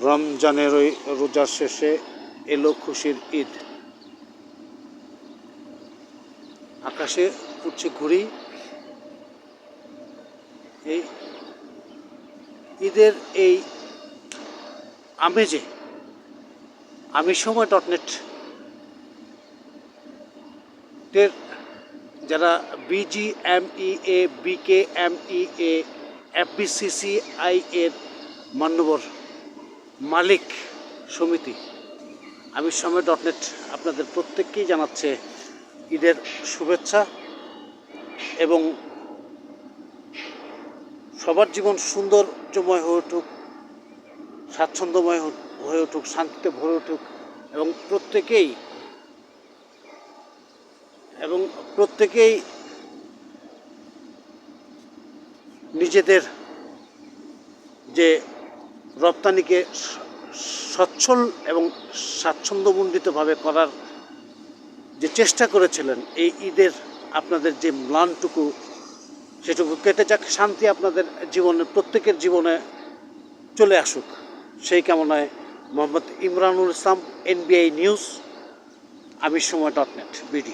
রমজানের ওই রোজার শেষে এলো খুশির ঈদ। আকাশে উঠছে ঘুড়ি। এই ঈদের এই আমেজে আমি সময়.net এর যারা BGMEA, BKMEA, FBCCI এর মান্যবর মালিক সমিতি আমি সময়.net আপনাদের প্রত্যেককেই জানাচ্ছে ঈদের শুভেচ্ছা এবং সবার জীবন সৌন্দর্যময় হয়ে উঠুক, স্বাচ্ছন্দ্যময় হয়ে উঠুক, শান্তিতে ভরে উঠুক এবং প্রত্যেকেই নিজেদের যে রপ্তানিকে সচ্ছল এবং স্বাচ্ছন্দ্যমণ্ডিতভাবে করার যে চেষ্টা করেছিলেন, এই ঈদের আপনাদের যে ম্লানটুকু সেটুকু কেটে যাক, শান্তি আপনাদের জীবনে, প্রত্যেকের জীবনে চলে আসুক, সেই কামনায় মোহাম্মদ ইমরানুল ইসলাম, NBI নিউজ, আমি সময়.net BD।